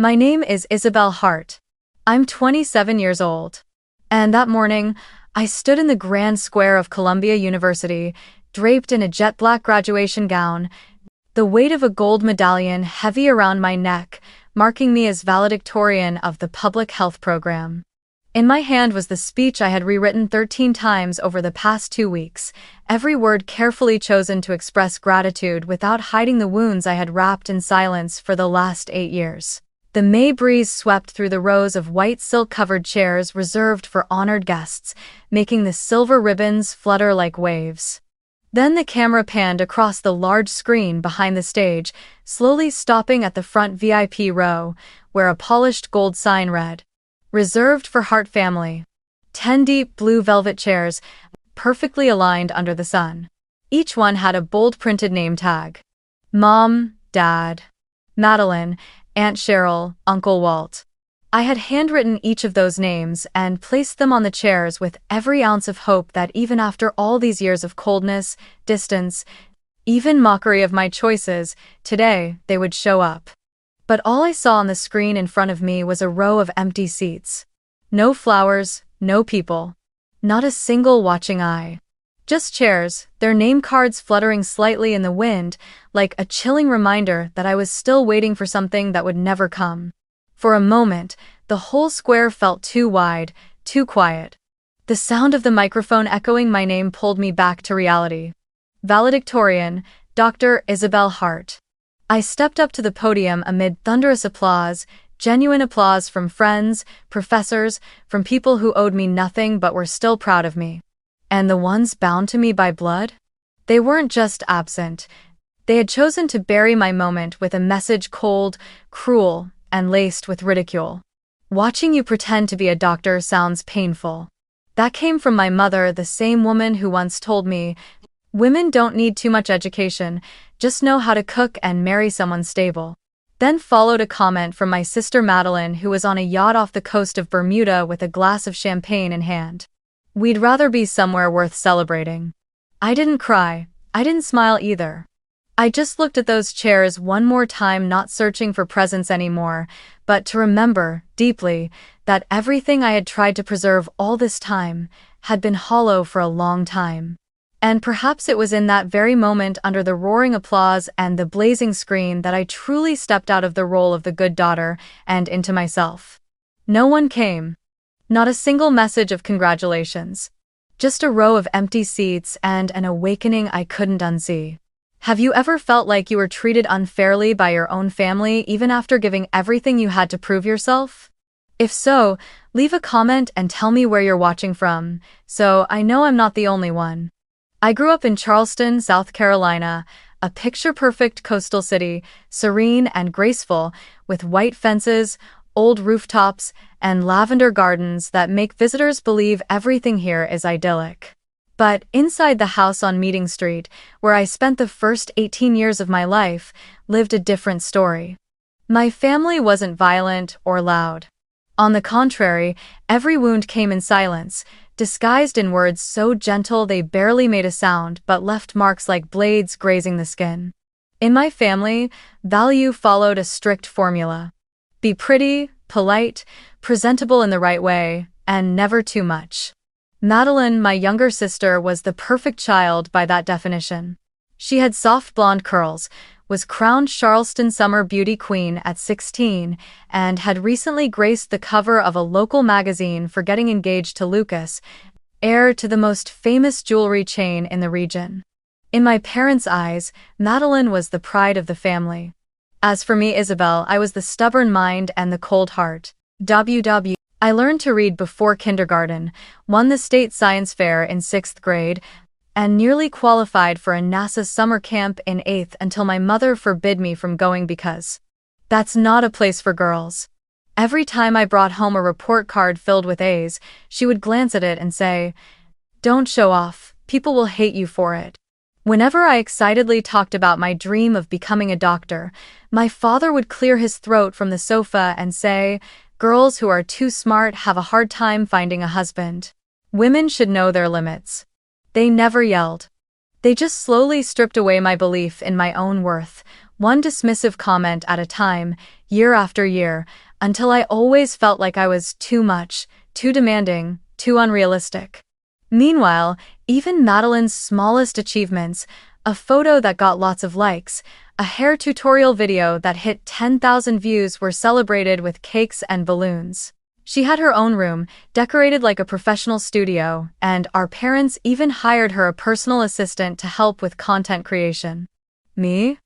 My name is Isabel Hart. I'm 27 years old. And that morning, I stood in the grand square of Columbia University, draped in a jet-black graduation gown, the weight of a gold medallion heavy around my neck, marking me as valedictorian of the public health program. In my hand was the speech I had rewritten 13 times over the past 2 weeks, every word carefully chosen to express gratitude without hiding the wounds I had wrapped in silence for the last 8 years. The May breeze swept through the rows of white silk-covered chairs reserved for honored guests, making the silver ribbons flutter like waves. Then the camera panned across the large screen behind the stage, slowly stopping at the front VIP row, where a polished gold sign read, "Reserved for Hart Family." 10 deep blue velvet chairs, perfectly aligned under the sun. Each one had a bold printed name tag. Mom, Dad, Madeline, Aunt Cheryl, Uncle Walt. I had handwritten each of those names and placed them on the chairs with every ounce of hope that even after all these years of coldness, distance, even mockery of my choices, today they would show up. But all I saw on the screen in front of me was a row of empty seats. No flowers, no people. Not a single watching eye. Just chairs, their name cards fluttering slightly in the wind, like a chilling reminder that I was still waiting for something that would never come. For a moment, the whole square felt too wide, too quiet. The sound of the microphone echoing my name pulled me back to reality. Valedictorian, Dr. Isabel Hart. I stepped up to the podium amid thunderous applause, genuine applause from friends, professors, from people who owed me nothing but were still proud of me. And the ones bound to me by blood? They weren't just absent. They had chosen to bury my moment with a message cold, cruel, and laced with ridicule. Watching you pretend to be a doctor sounds painful. That came from my mother, the same woman who once told me, "Women don't need too much education, just know how to cook and marry someone stable." Then followed a comment from my sister Madeline, who was on a yacht off the coast of Bermuda with a glass of champagne in hand. "We'd rather be somewhere worth celebrating." I didn't cry. I didn't smile either. I just looked at those chairs one more time, not searching for presents anymore, but to remember, deeply, that everything I had tried to preserve all this time had been hollow for a long time. And perhaps it was in that very moment, under the roaring applause and the blazing screen, that I truly stepped out of the role of the good daughter and into myself. No one came. Not a single message of congratulations. Just a row of empty seats and an awakening I couldn't unsee. Have you ever felt like you were treated unfairly by your own family even after giving everything you had to prove yourself? If so, leave a comment and tell me where you're watching from, so I know I'm not the only one. I grew up in Charleston, South Carolina, a picture-perfect coastal city, serene and graceful, with white fences, old rooftops, and lavender gardens that make visitors believe everything here is idyllic. But inside the house on Meeting Street, where I spent the first 18 years of my life, lived a different story. My family wasn't violent or loud. On the contrary, every wound came in silence, disguised in words so gentle they barely made a sound but left marks like blades grazing the skin. In my family, value followed a strict formula. Be pretty, polite, presentable in the right way, and never too much. Madeline, my younger sister, was the perfect child by that definition. She had soft blonde curls, was crowned Charleston Summer Beauty Queen at 16, and had recently graced the cover of a local magazine for getting engaged to Lucas, heir to the most famous jewelry chain in the region. In my parents' eyes, Madeline was the pride of the family. As for me, Isabel, I was the stubborn mind and the cold heart. I learned to read before kindergarten, won the state science fair in 6th grade, and nearly qualified for a NASA summer camp in 8th until my mother forbid me from going because that's not a place for girls. Every time I brought home a report card filled with A's, she would glance at it and say, "Don't show off, people will hate you for it." Whenever I excitedly talked about my dream of becoming a doctor, my father would clear his throat from the sofa and say, "Girls who are too smart have a hard time finding a husband. Women should know their limits." They never yelled. They just slowly stripped away my belief in my own worth, one dismissive comment at a time, year after year, until I always felt like I was too much, too demanding, too unrealistic. Meanwhile, even Madeline's smallest achievements, a photo that got lots of likes, a hair tutorial video that hit 10,000 views, were celebrated with cakes and balloons. She had her own room, decorated like a professional studio, and our parents even hired her a personal assistant to help with content creation. Me?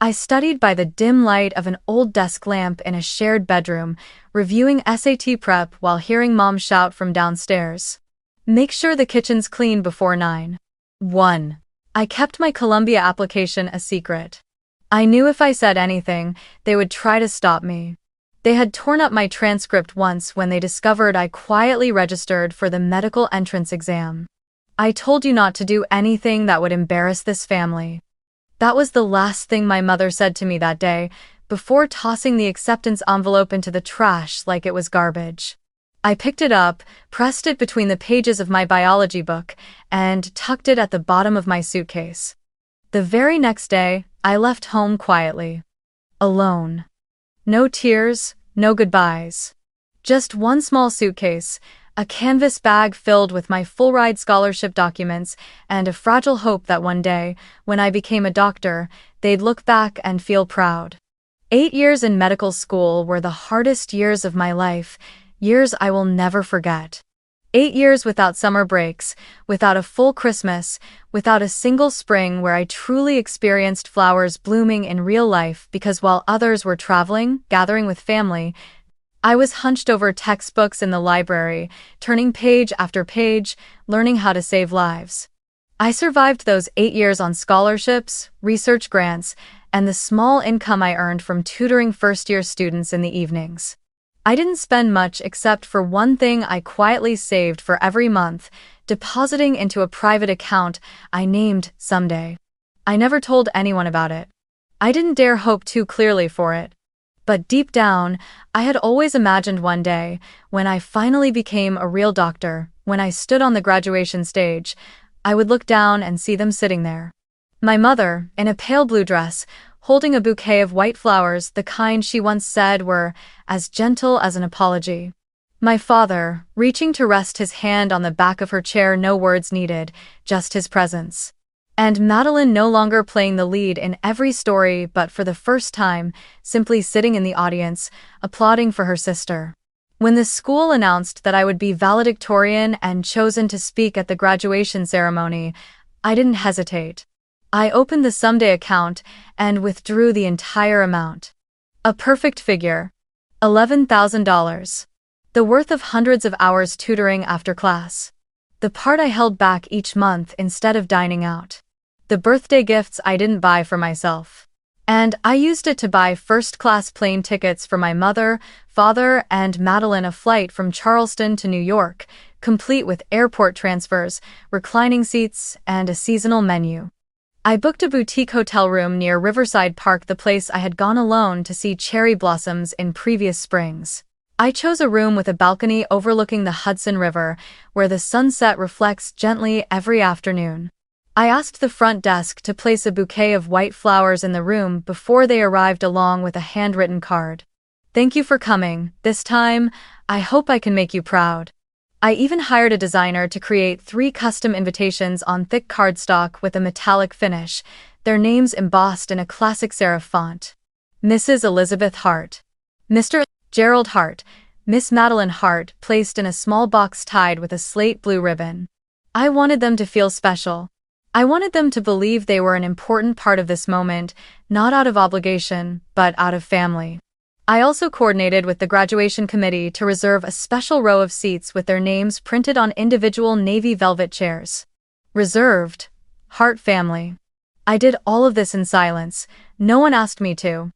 I studied by the dim light of an old desk lamp in a shared bedroom, reviewing SAT prep while hearing Mom shout from downstairs, "Make sure the kitchen's clean before 9. 1. I kept my Columbia application a secret. I knew if I said anything, they would try to stop me. They had torn up my transcript once when they discovered I quietly registered for the medical entrance exam. "I told you not to do anything that would embarrass this family." That was the last thing my mother said to me that day, before tossing the acceptance envelope into the trash like it was garbage. I picked it up, pressed it between the pages of my biology book, and tucked it at the bottom of my suitcase. The very next day, I left home quietly. Alone. No tears, no goodbyes. Just one small suitcase, a canvas bag filled with my full-ride scholarship documents, and a fragile hope that one day, when I became a doctor, they'd look back and feel proud. 8 years in medical school were the hardest years of my life, years I will never forget. 8 years without summer breaks, without a full Christmas, without a single spring where I truly experienced flowers blooming in real life, because while others were traveling, gathering with family, I was hunched over textbooks in the library, turning page after page, learning how to save lives. I survived those 8 years on scholarships, research grants, and the small income I earned from tutoring first-year students in the evenings. I didn't spend much except for one thing I quietly saved for every month, depositing into a private account I named Someday. I never told anyone about it. I didn't dare hope too clearly for it. But deep down, I had always imagined one day, when I finally became a real doctor, when I stood on the graduation stage, I would look down and see them sitting there. My mother, in a pale blue dress, holding a bouquet of white flowers, the kind she once said were as gentle as an apology. My father, reaching to rest his hand on the back of her chair, no words needed, just his presence. And Madeline no longer playing the lead in every story, but for the first time, simply sitting in the audience, applauding for her sister. When the school announced that I would be valedictorian and chosen to speak at the graduation ceremony, I didn't hesitate. I opened the Someday account and withdrew the entire amount. A perfect figure. $11,000. The worth of hundreds of hours tutoring after class. The part I held back each month instead of dining out. The birthday gifts I didn't buy for myself. And I used it to buy first-class plane tickets for my mother, father, and Madeline, a flight from Charleston to New York, complete with airport transfers, reclining seats, and a seasonal menu. I booked a boutique hotel room near Riverside Park, the place I had gone alone to see cherry blossoms in previous springs. I chose a room with a balcony overlooking the Hudson River, where the sunset reflects gently every afternoon. I asked the front desk to place a bouquet of white flowers in the room before they arrived, along with a handwritten card. "Thank you for coming. This time, I hope I can make you proud." I even hired a designer to create 3 custom invitations on thick cardstock with a metallic finish, their names embossed in a classic serif font. Mrs. Elizabeth Hart. Mr. Gerald Hart. Miss Madeline Hart, placed in a small box tied with a slate blue ribbon. I wanted them to feel special. I wanted them to believe they were an important part of this moment, not out of obligation, but out of family. I also coordinated with the graduation committee to reserve a special row of seats with their names printed on individual navy velvet chairs. Reserved. Hart family. I did all of this in silence. No one asked me to.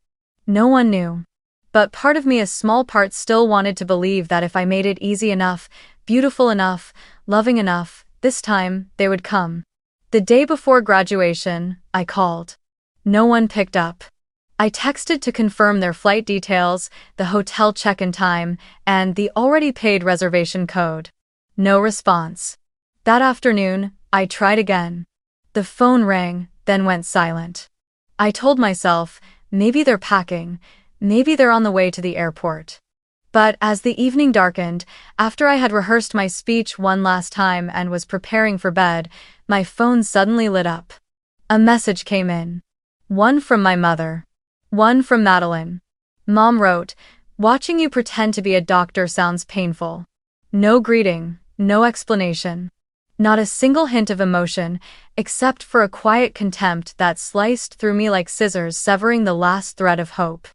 No one knew. But part of me, a small part, still wanted to believe that if I made it easy enough, beautiful enough, loving enough, this time, they would come. The day before graduation, I called. No one picked up. I texted to confirm their flight details, the hotel check-in time, and the already paid reservation code. No response. That afternoon, I tried again. The phone rang, then went silent. I told myself, maybe they're packing, maybe they're on the way to the airport. But as the evening darkened, after I had rehearsed my speech one last time and was preparing for bed, my phone suddenly lit up. A message came in. One from my mother. One from Madeline. Mom wrote, "Watching you pretend to be a doctor sounds painful. No greeting, no explanation. Not a single hint of emotion, except for a quiet contempt that sliced through me like scissors severing the last thread of hope."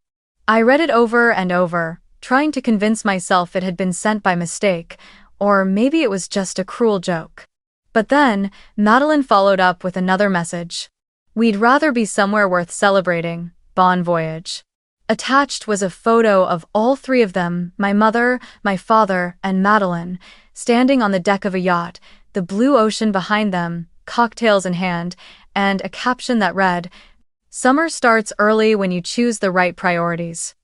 I read it over and over, trying to convince myself it had been sent by mistake, or maybe it was just a cruel joke. But then, Madeline followed up with another message. "We'd rather be somewhere worth celebrating, bon voyage." Attached was a photo of all three of them, my mother, my father, and Madeline, standing on the deck of a yacht, the blue ocean behind them, cocktails in hand, and a caption that read, "Summer starts early when you choose the right priorities."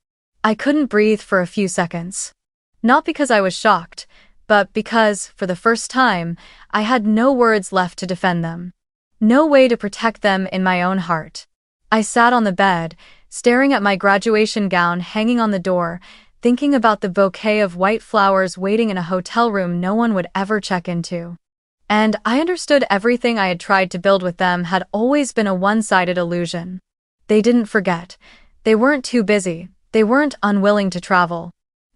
I couldn't breathe for a few seconds. Not because I was shocked, but because, for the first time, I had no words left to defend them. No way to protect them in my own heart. I sat on the bed, staring at my graduation gown hanging on the door, thinking about the bouquet of white flowers waiting in a hotel room no one would ever check into. And I understood everything I had tried to build with them had always been a one-sided illusion. They didn't forget. They weren't too busy. They weren't unwilling to travel.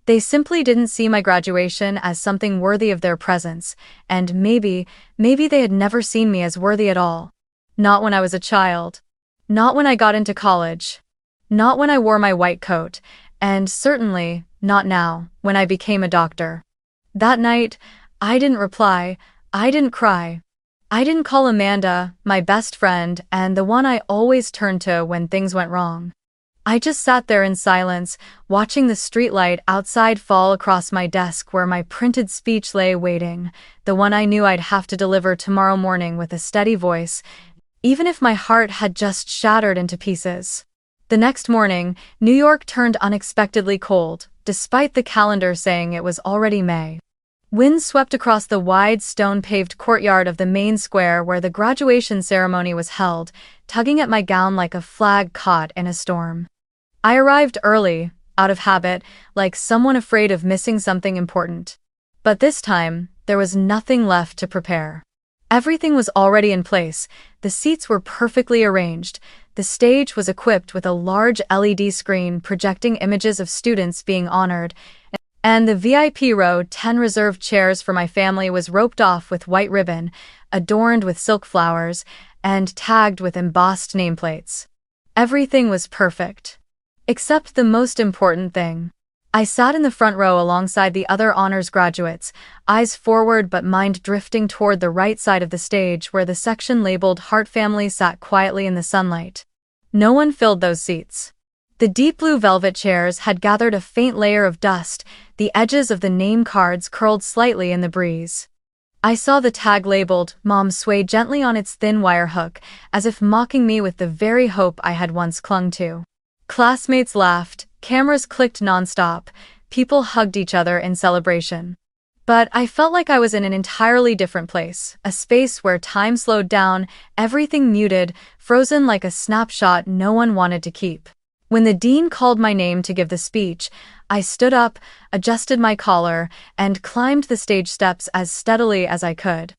They simply didn't see my graduation as something worthy of their presence, and maybe they had never seen me as worthy at all. Not when I was a child. Not when I got into college. Not when I wore my white coat, and certainly not now, when I became a doctor. That night, I didn't reply, I didn't cry. I didn't call Amanda, my best friend and the one I always turned to when things went wrong. I just sat there in silence, watching the streetlight outside fall across my desk where my printed speech lay waiting, the one I knew I'd have to deliver tomorrow morning with a steady voice, even if my heart had just shattered into pieces. The next morning, New York turned unexpectedly cold, despite the calendar saying it was already May. Winds swept across the wide stone-paved courtyard of the main square where the graduation ceremony was held, tugging at my gown like a flag caught in a storm. I arrived early, out of habit, like someone afraid of missing something important. But this time, there was nothing left to prepare. Everything was already in place, the seats were perfectly arranged, the stage was equipped with a large LED screen projecting images of students being honored, and the VIP row 10 reserved chairs for my family was roped off with white ribbon, adorned with silk flowers, and tagged with embossed nameplates. Everything was perfect. Except the most important thing. I sat in the front row alongside the other honors graduates, eyes forward but mind drifting toward the right side of the stage where the section labeled Hart Family sat quietly in the sunlight. No one filled those seats. The deep blue velvet chairs had gathered a faint layer of dust, the edges of the name cards curled slightly in the breeze. I saw the tag labeled Mom sway gently on its thin wire hook, as if mocking me with the very hope I had once clung to. Classmates laughed, cameras clicked nonstop, people hugged each other in celebration. But I felt like I was in an entirely different place, a space where time slowed down, everything muted, frozen like a snapshot no one wanted to keep. When the dean called my name to give the speech, I stood up, adjusted my collar, and climbed the stage steps as steadily as I could.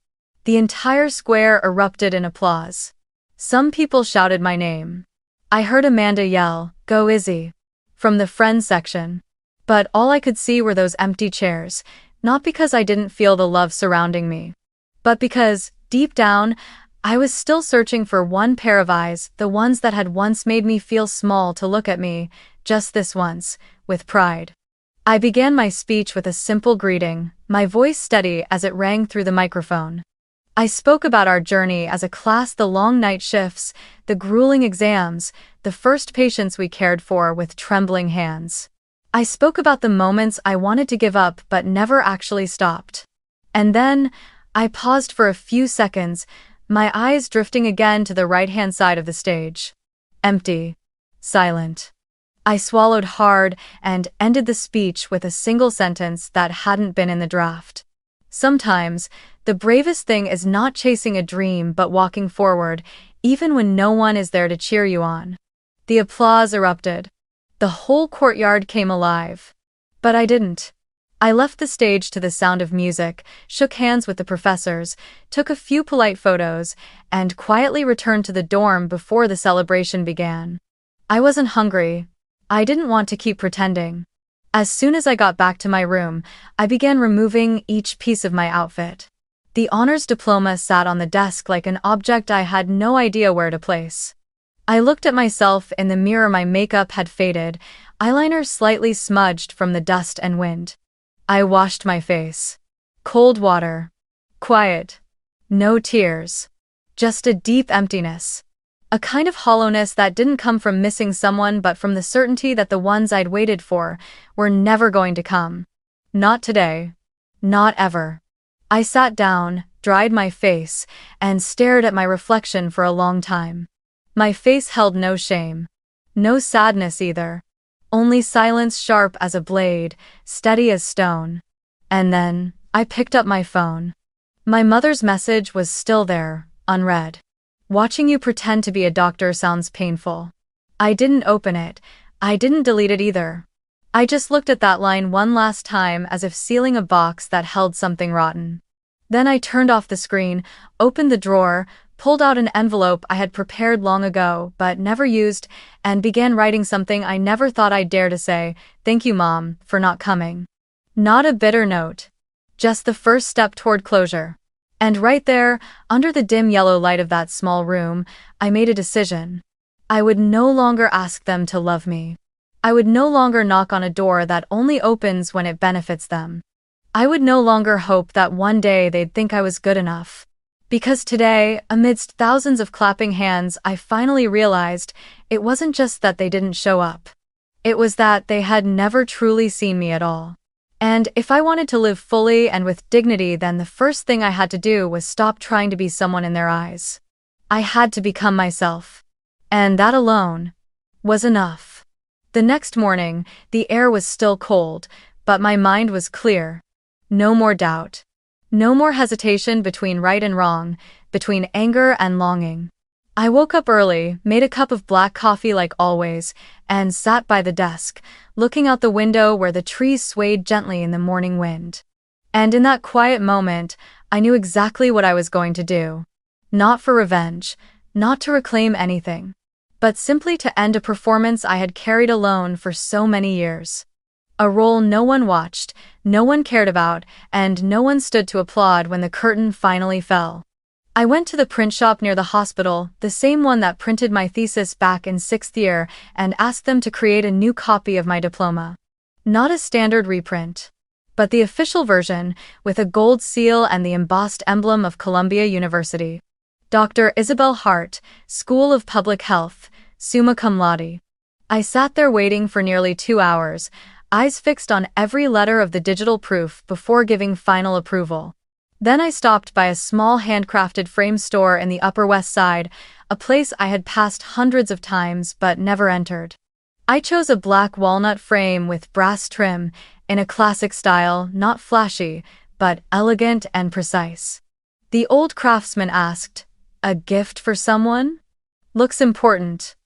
The entire square erupted in applause. Some people shouted my name. I heard Amanda yell, "Go Izzy," from the friends section. But all I could see were those empty chairs, not because I didn't feel the love surrounding me, but because, deep down, I was still searching for one pair of eyes, the ones that had once made me feel small to look at me, just this once, with pride. I began my speech with a simple greeting, my voice steady as it rang through the microphone. I spoke about our journey as a class, the long night shifts, the grueling exams, the first patients we cared for with trembling hands. I spoke about the moments I wanted to give up but never actually stopped. And then, I paused for a few seconds, my eyes drifting again to the right-hand side of the stage. Empty. Silent. I swallowed hard and ended the speech with a single sentence that hadn't been in the draft. Sometimes, the bravest thing is not chasing a dream but walking forward, even when no one is there to cheer you on. The applause erupted. The whole courtyard came alive. But I didn't. I left the stage to the sound of music, shook hands with the professors, took a few polite photos, and quietly returned to the dorm before the celebration began. I wasn't hungry. I didn't want to keep pretending. As soon as I got back to my room, I began removing each piece of my outfit. The honors diploma sat on the desk like an object I had no idea where to place. I looked at myself in the mirror. My makeup had faded, eyeliner slightly smudged from the dust and wind. I washed my face. Cold water. Quiet. No tears. Just a deep emptiness. A kind of hollowness that didn't come from missing someone but from the certainty that the ones I'd waited for were never going to come. Not today. Not ever. I sat down, dried my face, and stared at my reflection for a long time. My face held no shame. No sadness either. Only silence sharp as a blade, steady as stone. And then, I picked up my phone. My mother's message was still there, unread. Watching you pretend to be a doctor sounds painful. I didn't open it. I didn't delete it either. I just looked at that line one last time as if sealing a box that held something rotten. Then I turned off the screen, opened the drawer, pulled out an envelope I had prepared long ago but never used, and began writing something I never thought I'd dare to say, "Thank you, Mom, for not coming." Not a bitter note. Just the first step toward closure. And right there, under the dim yellow light of that small room, I made a decision. I would no longer ask them to love me. I would no longer knock on a door that only opens when it benefits them. I would no longer hope that one day they'd think I was good enough. Because today, amidst thousands of clapping hands, I finally realized it wasn't just that they didn't show up. It was that they had never truly seen me at all. And if I wanted to live fully and with dignity, then the first thing I had to do was stop trying to be someone in their eyes. I had to become myself. And that alone was enough. The next morning, the air was still cold, but my mind was clear. No more doubt. No more hesitation between right and wrong, between anger and longing. I woke up early, made a cup of black coffee like always, and sat by the desk, looking out the window where the trees swayed gently in the morning wind. And in that quiet moment, I knew exactly what I was going to do. Not for revenge, not to reclaim anything, but simply to end a performance I had carried alone for so many years. A role no one watched, no one cared about, and no one stood to applaud when the curtain finally fell. I went to the print shop near the hospital, the same one that printed my thesis back in 6th year, and asked them to create a new copy of my diploma. Not a standard reprint, but the official version, with a gold seal and the embossed emblem of Columbia University. Dr. Isabel Hart, School of Public Health, summa cum laude. I sat there waiting for nearly 2 hours, eyes fixed on every letter of the digital proof before giving final approval. Then I stopped by a small handcrafted frame store in the Upper West Side, a place I had passed hundreds of times but never entered. I chose a black walnut frame with brass trim, in a classic style, not flashy, but elegant and precise. The old craftsman asked, "A gift for someone? Looks important."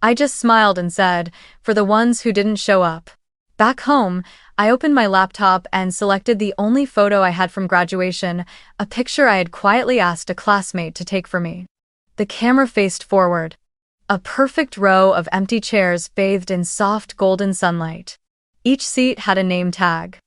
I just smiled and said, "For the ones who didn't show up." Back home, I opened my laptop and selected the only photo I had from graduation, a picture I had quietly asked a classmate to take for me. The camera faced forward. A perfect row of empty chairs bathed in soft golden sunlight. Each seat had a name tag.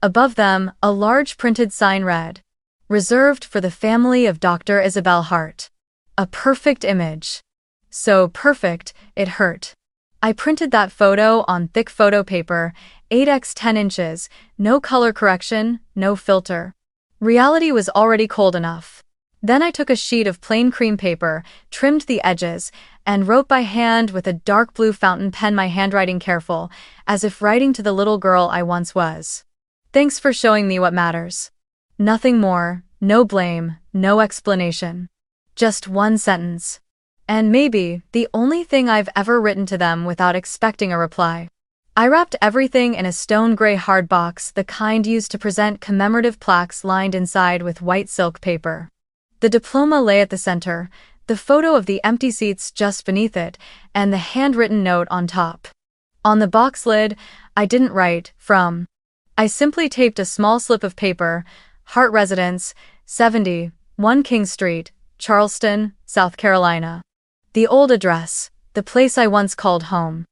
Above them, a large printed sign read, "Reserved for the family of Dr. Isabel Hart." A perfect image. So perfect, it hurt. I printed that photo on thick photo paper, 8x 10 inches, no color correction, no filter. Reality was already cold enough. Then I took a sheet of plain cream paper, trimmed the edges, and wrote by hand with a dark blue fountain pen, my handwriting careful, as if writing to the little girl I once was. "Thanks for showing me what matters." Nothing more, no blame, no explanation. Just one sentence. And maybe the only thing I've ever written to them without expecting a reply. I wrapped everything in a stone-gray hard box, the kind used to present commemorative plaques lined inside with white silk paper. The diploma lay at the center, the photo of the empty seats just beneath it, and the handwritten note on top. On the box lid, I didn't write, "From." I simply taped a small slip of paper, "Hart Residence, 70, 1 King Street, Charleston, South Carolina." The old address, the place I once called home.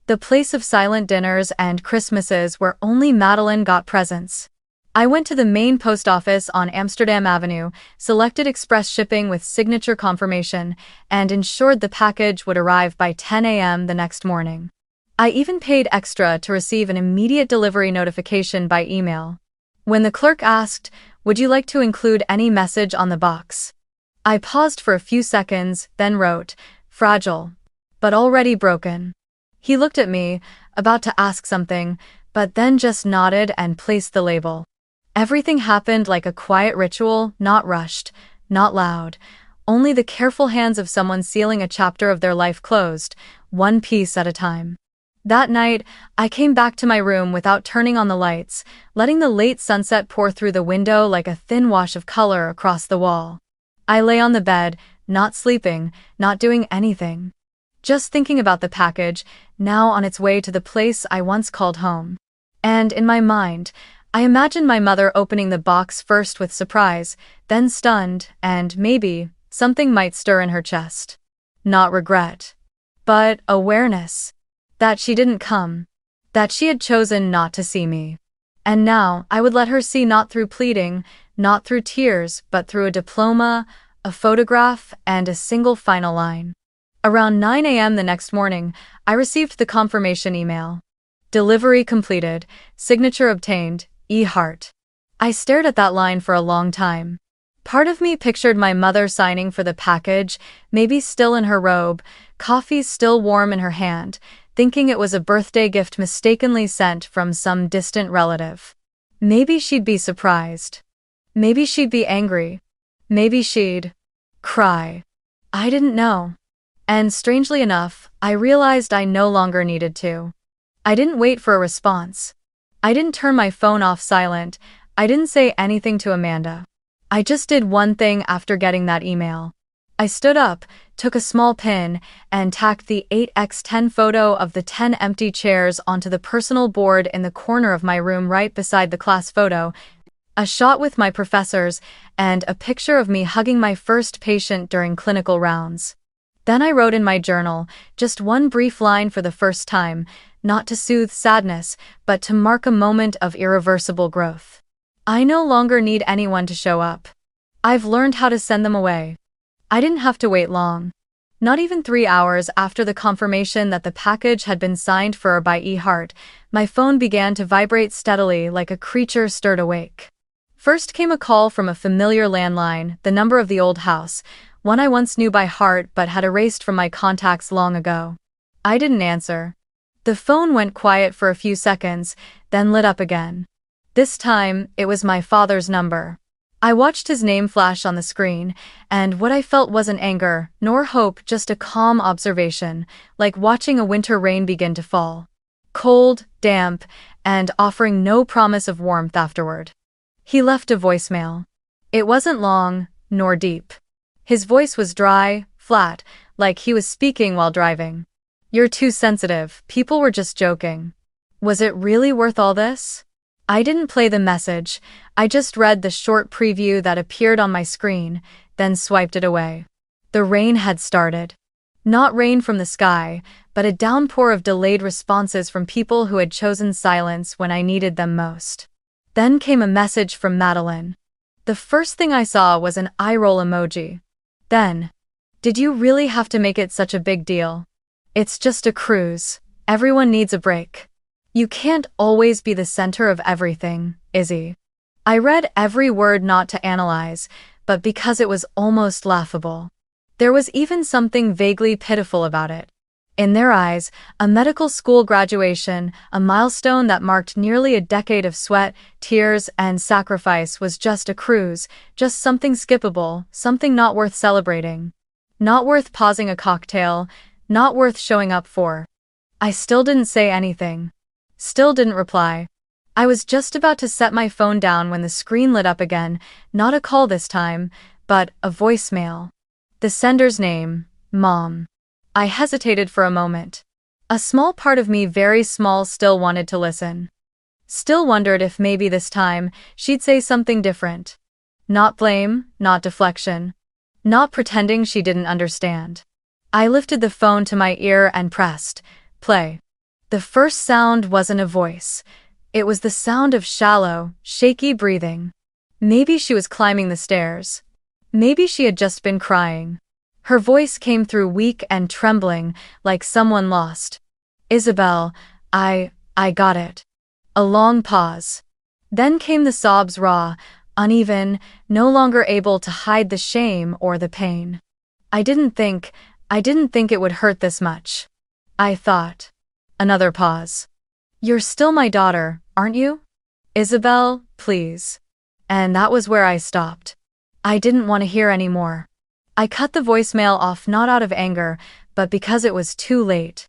The place of silent dinners and Christmases where only Madeline got presents. I went to the main post office on Amsterdam Avenue, selected express shipping with signature confirmation, and ensured the package would arrive by 10 a.m. the next morning. I even paid extra to receive an immediate delivery notification by email. When the clerk asked, "Would you like to include any message on the box?" I paused for a few seconds, then wrote, "Fragile, but already broken." He looked at me, about to ask something, but then just nodded and placed the label. Everything happened like a quiet ritual, not rushed, not loud, only the careful hands of someone sealing a chapter of their life closed, one piece at a time. That night, I came back to my room without turning on the lights, letting the late sunset pour through the window like a thin wash of color across the wall. I lay on the bed, not sleeping, not doing anything. Just thinking about the package, now on its way to the place I once called home. And in my mind, I imagined my mother opening the box first with surprise, then stunned, and maybe something might stir in her chest. Not regret, but awareness. That she didn't come. That she had chosen not to see me. And now I would let her see, not through pleading, not through tears, but through a diploma, a photograph, and a single final line. Around 9 a.m. the next morning, I received the confirmation email. Delivery completed, signature obtained, E. Hart. I stared at that line for a long time. Part of me pictured my mother signing for the package, maybe still in her robe, coffee still warm in her hand, thinking it was a birthday gift mistakenly sent from some distant relative. Maybe she'd be surprised. Maybe she'd be angry. Maybe she'd cry. I didn't know. And strangely enough, I realized I no longer needed to. I didn't wait for a response. I didn't turn my phone off silent. I didn't say anything to Amanda. I just did one thing after getting that email. I stood up, took a small pin, and tacked the 8x10 photo of the 10 empty chairs onto the personal board in the corner of my room right beside the class photo, a shot with my professors, and a picture of me hugging my first patient during clinical rounds. Then I wrote in my journal, just one brief line for the first time, not to soothe sadness, but to mark a moment of irreversible growth. I no longer need anyone to show up. I've learned how to send them away. I didn't have to wait long. Not even 3 hours after the confirmation that the package had been signed for by E. Hart, my phone began to vibrate steadily like a creature stirred awake. First came a call from a familiar landline, the number of the old house, one I once knew by heart but had erased from my contacts long ago. I didn't answer. The phone went quiet for a few seconds, then lit up again. This time, it was my father's number. I watched his name flash on the screen, and what I felt wasn't anger, nor hope, just a calm observation, like watching a winter rain begin to fall. Cold, damp, and offering no promise of warmth afterward. He left a voicemail. It wasn't long, nor deep. His voice was dry, flat, like he was speaking while driving. "You're too sensitive, people were just joking." Was it really worth all this? I didn't play the message, I just read the short preview that appeared on my screen, then swiped it away. The rain had started. Not rain from the sky, but a downpour of delayed responses from people who had chosen silence when I needed them most. Then came a message from Madeline. The first thing I saw was an eye-roll emoji. Then, "Did you really have to make it such a big deal? It's just a cruise. Everyone needs a break. You can't always be the center of everything, Izzy." I read every word not to analyze, but because it was almost laughable. There was even something vaguely pitiful about it. In their eyes, a medical school graduation, a milestone that marked nearly a decade of sweat, tears, and sacrifice, was just a cruise, just something skippable, something not worth celebrating. Not worth pausing a cocktail, not worth showing up for. I still didn't say anything. Still didn't reply. I was just about to set my phone down when the screen lit up again, not a call this time, but a voicemail. The sender's name, Mom. I hesitated for a moment. A small part of me, very small, still wanted to listen. Still wondered if maybe this time she'd say something different. Not blame, not deflection. Not pretending she didn't understand. I lifted the phone to my ear and pressed play. The first sound wasn't a voice. It was the sound of shallow, shaky breathing. Maybe she was climbing the stairs. Maybe she had just been crying. Her voice came through weak and trembling, like someone lost. Isabel, I got it. A long pause. Then came the sobs, raw, uneven, no longer able to hide the shame or the pain. I didn't think it would hurt this much. I thought. Another pause. You're still my daughter, aren't you? Isabel, please. And that was where I stopped. I didn't want to hear any more. I cut the voicemail off, not out of anger, but because it was too late.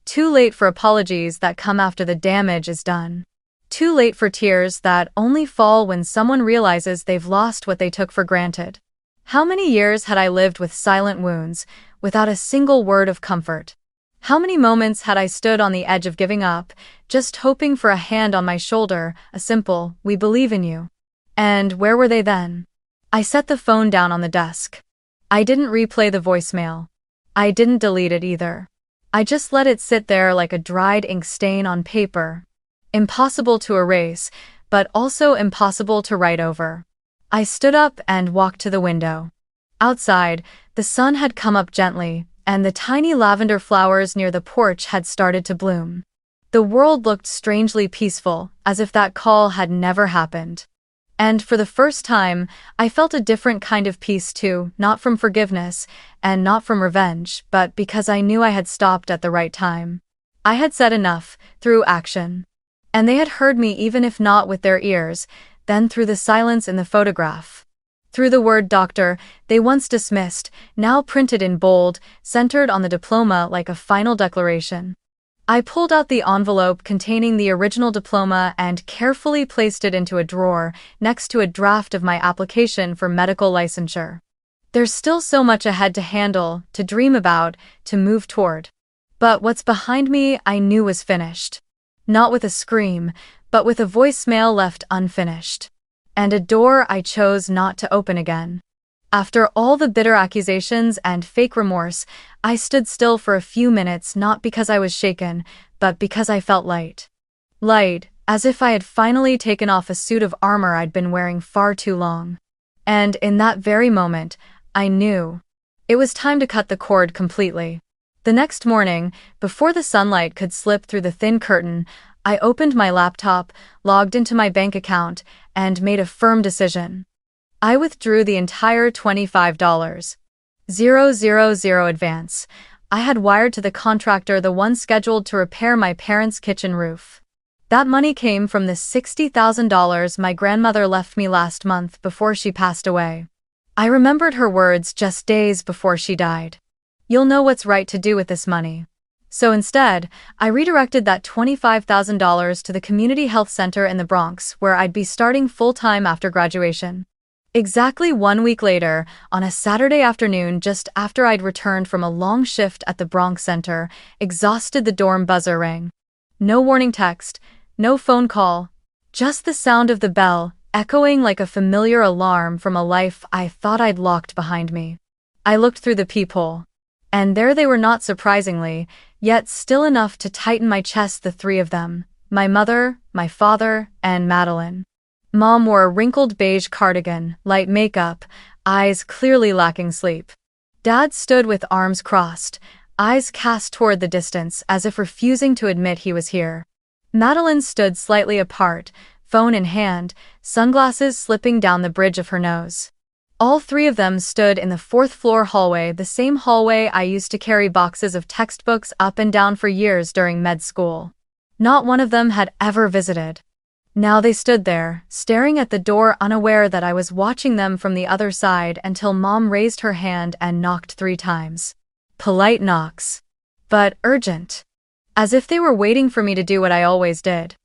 Too late for apologies that come after the damage is done. Too late for tears that only fall when someone realizes they've lost what they took for granted. How many years had I lived with silent wounds, without a single word of comfort? How many moments had I stood on the edge of giving up, just hoping for a hand on my shoulder, a simple, "We believe in you"? And where were they then? I set the phone down on the desk. I didn't replay the voicemail. I didn't delete it either. I just let it sit there like a dried ink stain on paper. Impossible to erase, but also impossible to write over. I stood up and walked to the window. Outside, the sun had come up gently, and the tiny lavender flowers near the porch had started to bloom. The world looked strangely peaceful, as if that call had never happened. And for the first time, I felt a different kind of peace too, not from forgiveness, and not from revenge, but because I knew I had stopped at the right time. I had said enough, through action. And they had heard me, even if not with their ears, then through the silence in the photograph. Through the word doctor, they once dismissed, now printed in bold, centered on the diploma like a final declaration. I pulled out the envelope containing the original diploma and carefully placed it into a drawer, next to a draft of my application for medical licensure. There's still so much ahead to handle, to dream about, to move toward. But what's behind me I knew was finished. Not with a scream, but with a voicemail left unfinished. And a door I chose not to open again. After all the bitter accusations and fake remorse, I stood still for a few minutes, not because I was shaken, but because I felt light. Light, as if I had finally taken off a suit of armor I'd been wearing far too long. And in that very moment, I knew. It was time to cut the cord completely. The next morning, before the sunlight could slip through the thin curtain, I opened my laptop, logged into my bank account, and made a firm decision. I withdrew the entire $25,000 advance I had wired to the contractor, the one scheduled to repair my parents' kitchen roof. That money came from the $60,000 my grandmother left me last month before she passed away. I remembered her words just days before she died. "You'll know what's right to do with this money." So instead, I redirected that $25,000 to the community health center in the Bronx, where I'd be starting full-time after graduation. Exactly 1 week later, on a Saturday afternoon just after I'd returned from a long shift at the Bronx Center, exhausted, the dorm buzzer rang. No warning text, no phone call, just the sound of the bell, echoing like a familiar alarm from a life I thought I'd locked behind me. I looked through the peephole. And there they were, not surprisingly, yet still enough to tighten my chest, the three of them: my mother, my father, and Madeline. Mom wore a wrinkled beige cardigan, light makeup, eyes clearly lacking sleep. Dad stood with arms crossed, eyes cast toward the distance as if refusing to admit he was here. Madeline stood slightly apart, phone in hand, sunglasses slipping down the bridge of her nose. All three of them stood in the fourth-floor hallway, the same hallway I used to carry boxes of textbooks up and down for years during med school. Not one of them had ever visited. Now they stood there, staring at the door, unaware that I was watching them from the other side, until Mom raised her hand and knocked 3 times. Polite knocks, but urgent. As if they were waiting for me to do what I always did.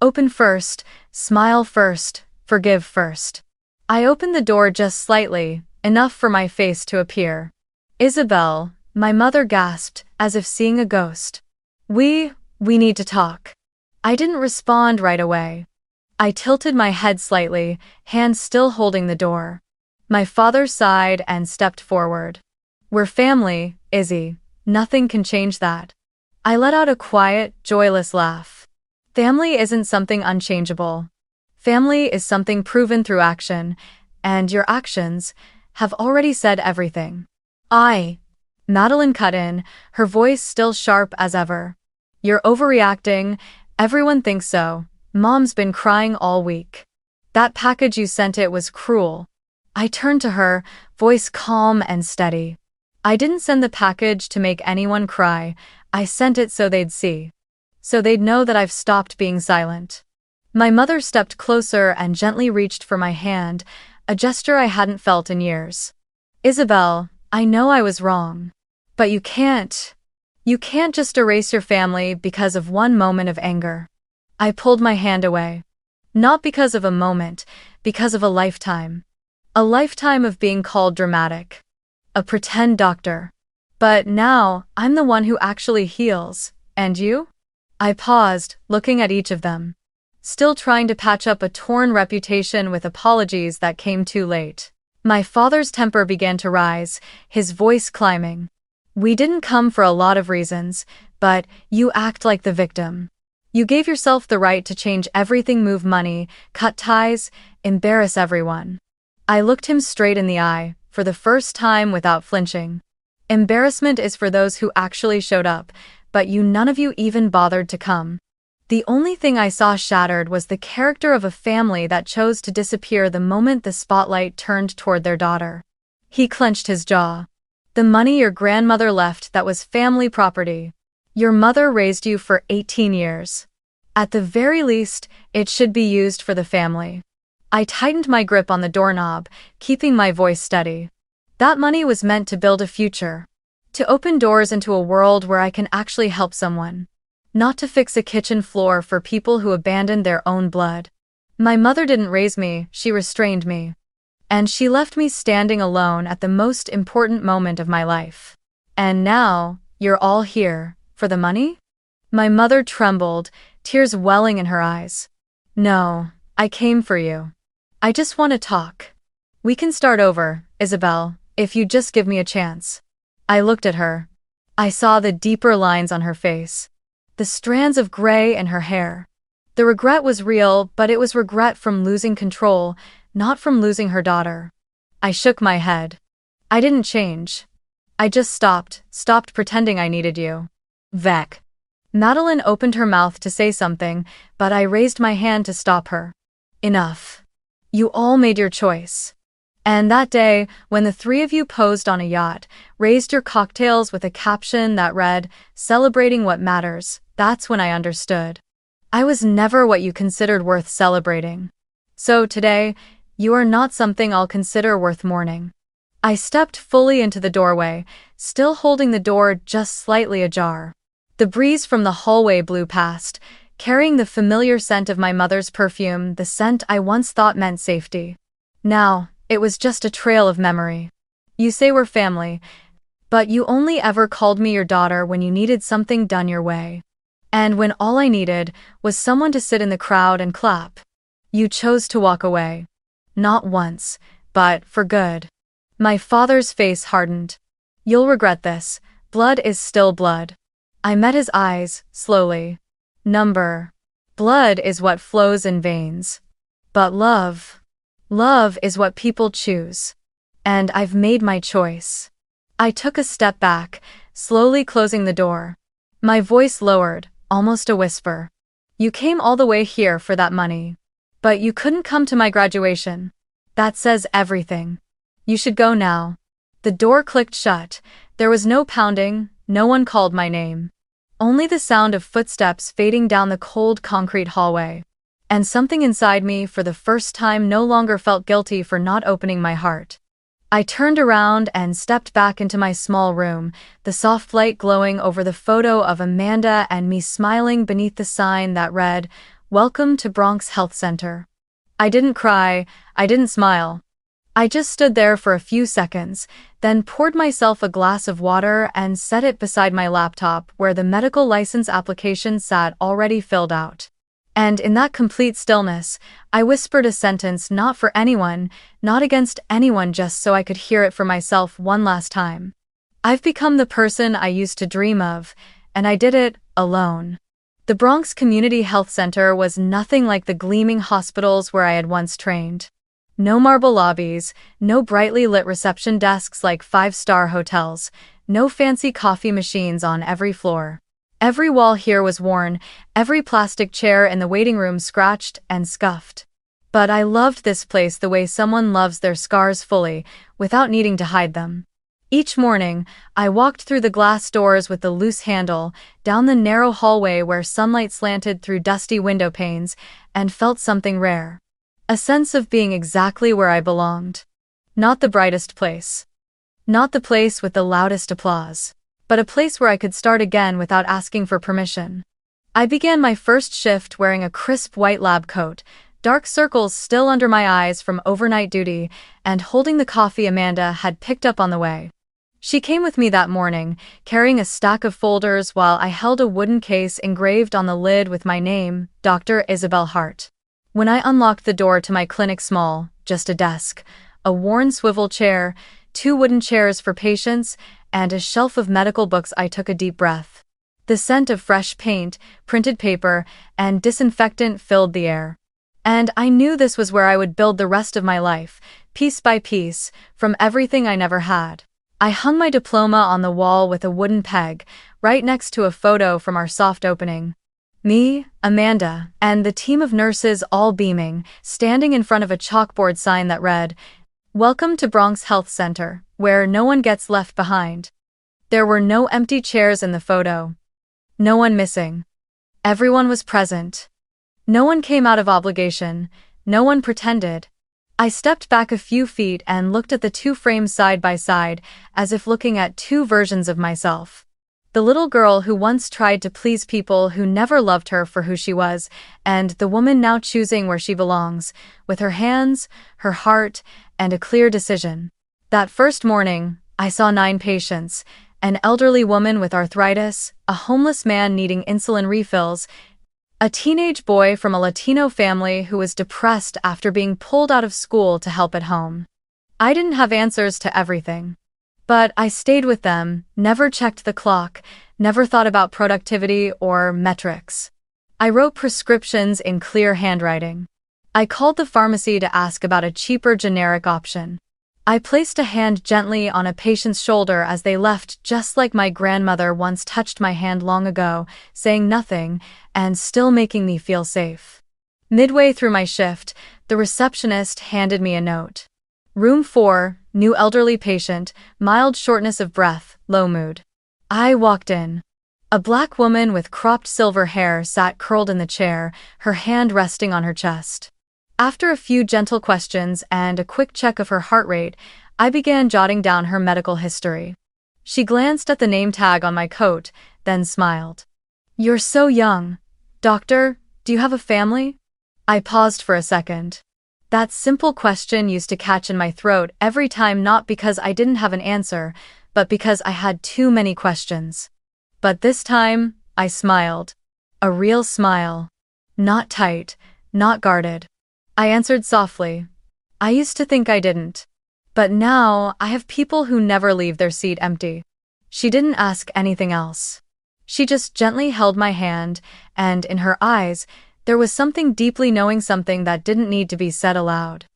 Open first, smile first, forgive first. I opened the door just slightly, enough for my face to appear. Isabel, my mother gasped, as if seeing a ghost. We need to talk. I didn't respond right away. I tilted my head slightly, hand still holding the door. My father sighed and stepped forward. We're family, Izzy. Nothing can change that. I let out a quiet, joyless laugh. Family isn't something unchangeable. Family is something proven through action, and your actions have already said everything. Madeline cut in, her voice still sharp as ever. You're overreacting. Everyone thinks so. Mom's been crying all week. That package you sent, it was cruel. I turned to her, voice calm and steady. I didn't send the package to make anyone cry. I sent it so they'd see. So they'd know that I've stopped being silent. My mother stepped closer and gently reached for my hand, a gesture I hadn't felt in years. Isabel, I know I was wrong. But you can't. You can't just erase your family because of one moment of anger. I pulled my hand away. Not because of a moment, because of a lifetime. A lifetime of being called dramatic. A pretend doctor. But now, I'm the one who actually heals. And you? I paused, looking at each of them. Still trying to patch up a torn reputation with apologies that came too late. My father's temper began to rise, his voice climbing. We didn't come for a lot of reasons, but you act like the victim. You gave yourself the right to change everything, move money, cut ties, embarrass everyone. I looked him straight in the eye, for the first time without flinching. Embarrassment is for those who actually showed up, but none of you even bothered to come. The only thing I saw shattered was the character of a family that chose to disappear the moment the spotlight turned toward their daughter. He clenched his jaw. The money your grandmother left, that was family property. Your mother raised you for 18 years. At the very least, it should be used for the family. I tightened my grip on the doorknob, keeping my voice steady. That money was meant to build a future. To open doors into a world where I can actually help someone. Not to fix a kitchen floor for people who abandoned their own blood. My mother didn't raise me, she restrained me. And she left me standing alone at the most important moment of my life. And now, you're all here, for the money? My mother trembled, tears welling in her eyes. No, I came for you. I just want to talk. We can start over, Isabel, if you just give me a chance. I looked at her. I saw the deeper lines on her face. The strands of gray in her hair. The regret was real, but it was regret from losing control, not from losing her daughter. I shook my head. I didn't change. I just stopped pretending I needed you. Vec. Madeline opened her mouth to say something, but I raised my hand to stop her. Enough. You all made your choice. And that day, when the three of you posed on a yacht, raised your cocktails with a caption that read, "Celebrating what matters," that's when I understood. I was never what you considered worth celebrating. So today, you are not something I'll consider worth mourning. I stepped fully into the doorway, still holding the door just slightly ajar. The breeze from the hallway blew past, carrying the familiar scent of my mother's perfume, the scent I once thought meant safety. Now, it was just a trail of memory. You say we're family, but you only ever called me your daughter when you needed something done your way. And when all I needed was someone to sit in the crowd and clap. You chose to walk away. Not once, but for good. My father's face hardened. You'll regret this. Blood is still blood. I met his eyes, slowly. Blood is what flows in veins. But love is what people choose. And I've made my choice. I took a step back, slowly closing the door. My voice lowered, almost a whisper. You came all the way here for that money. But you couldn't come to my graduation. That says everything. You should go now. The door clicked shut. There was no pounding, no one called my name. Only the sound of footsteps fading down the cold concrete hallway. And something inside me, for the first time, no longer felt guilty for not opening my heart. I turned around and stepped back into my small room, the soft light glowing over the photo of Amanda and me smiling beneath the sign that read, "Welcome to Bronx Health Center." I didn't cry, I didn't smile. I just stood there for a few seconds, then poured myself a glass of water and set it beside my laptop where the medical license application sat already filled out. And in that complete stillness, I whispered a sentence not for anyone, not against anyone, just so I could hear it for myself one last time. I've become the person I used to dream of, and I did it alone. The Bronx Community Health Center was nothing like the gleaming hospitals where I had once trained. No marble lobbies, no brightly lit reception desks like five-star hotels, no fancy coffee machines on every floor. Every wall here was worn, every plastic chair in the waiting room scratched and scuffed. But I loved this place the way someone loves their scars fully, without needing to hide them. Each morning, I walked through the glass doors with the loose handle, down the narrow hallway where sunlight slanted through dusty window panes, and felt something rare. A sense of being exactly where I belonged. Not the brightest place. Not the place with the loudest applause. But a place where I could start again without asking for permission. I began my first shift wearing a crisp white lab coat, dark circles still under my eyes from overnight duty, and holding the coffee Amanda had picked up on the way. She came with me that morning, carrying a stack of folders while I held a wooden case engraved on the lid with my name, Dr. Isabel Hart. When I unlocked the door to my clinic, small, just a desk, a worn swivel chair, 2 wooden chairs for patients, and a shelf of medical books, I took a deep breath. The scent of fresh paint, printed paper, and disinfectant filled the air. And I knew this was where I would build the rest of my life, piece by piece, from everything I never had. I hung my diploma on the wall with a wooden peg, right next to a photo from our soft opening. Me, Amanda, and the team of nurses all beaming, standing in front of a chalkboard sign that read, "Welcome to Bronx Health Center, where no one gets left behind." There were no empty chairs in the photo. No one missing. Everyone was present. No one came out of obligation. No one pretended. I stepped back a few feet and looked at the 2 frames side by side, as if looking at 2 versions of myself. The little girl who once tried to please people who never loved her for who she was, and the woman now choosing where she belongs, with her hands, her heart, and a clear decision. That first morning, I saw 9 patients, an elderly woman with arthritis, a homeless man needing insulin refills, a teenage boy from a Latino family who was depressed after being pulled out of school to help at home. I didn't have answers to everything. But I stayed with them, never checked the clock, never thought about productivity or metrics. I wrote prescriptions in clear handwriting. I called the pharmacy to ask about a cheaper generic option. I placed a hand gently on a patient's shoulder as they left, just like my grandmother once touched my hand long ago, saying nothing, and still making me feel safe. Midway through my shift, the receptionist handed me a note. Room 4, new elderly patient, mild shortness of breath, low mood. I walked in. A black woman with cropped silver hair sat curled in the chair, her hand resting on her chest. After a few gentle questions and a quick check of her heart rate, I began jotting down her medical history. She glanced at the name tag on my coat, then smiled. "You're so young. Doctor, do you have a family?" I paused for a second. That simple question used to catch in my throat every time, not because I didn't have an answer, but because I had too many questions. But this time, I smiled. A real smile. Not tight, not guarded. I answered softly. I used to think I didn't. But now, I have people who never leave their seat empty. She didn't ask anything else. She just gently held my hand, and in her eyes, there was something deeply knowing, something that didn't need to be said aloud.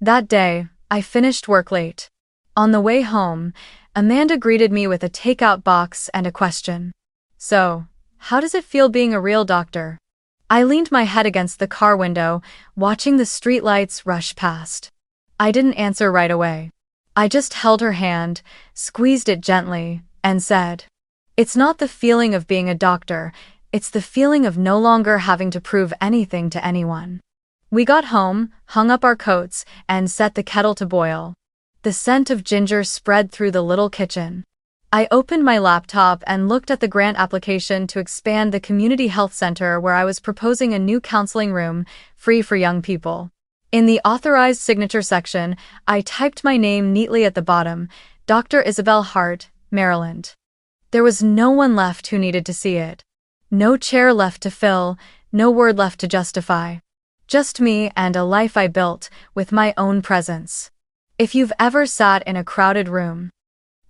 That day, I finished work late. On the way home, Amanda greeted me with a takeout box and a question. "So, how does it feel being a real doctor?" I leaned my head against the car window, watching the streetlights rush past. I didn't answer right away. I just held her hand, squeezed it gently, and said, "It's not the feeling of being a doctor, it's the feeling of no longer having to prove anything to anyone." We got home, hung up our coats, and set the kettle to boil. The scent of ginger spread through the little kitchen. I opened my laptop and looked at the grant application to expand the community health center, where I was proposing a new counseling room, free for young people. In the authorized signature section, I typed my name neatly at the bottom, Dr. Isabel Hart, Maryland. There was no one left who needed to see it. No chair left to fill, no word left to justify. Just me and a life I built with my own presence. If you've ever sat in a crowded room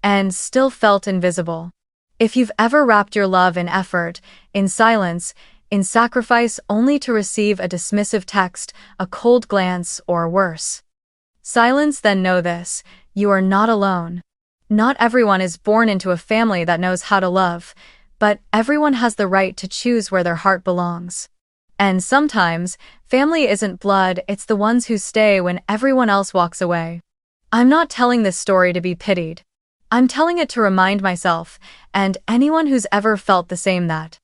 and still felt invisible, if you've ever wrapped your love in effort, in silence, in sacrifice only to receive a dismissive text, a cold glance, or worse, silence, then know this: you are not alone. Not everyone is born into a family that knows how to love, but everyone has the right to choose where their heart belongs. And sometimes, family isn't blood, it's the ones who stay when everyone else walks away. I'm not telling this story to be pitied. I'm telling it to remind myself, and anyone who's ever felt the same, that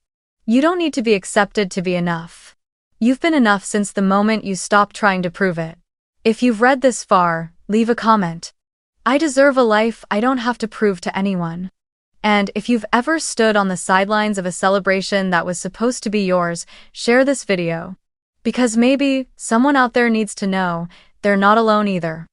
you don't need to be accepted to be enough. You've been enough since the moment you stopped trying to prove it. If you've read this far, leave a comment. I deserve a life I don't have to prove to anyone. And if you've ever stood on the sidelines of a celebration that was supposed to be yours, share this video. Because maybe someone out there needs to know they're not alone either.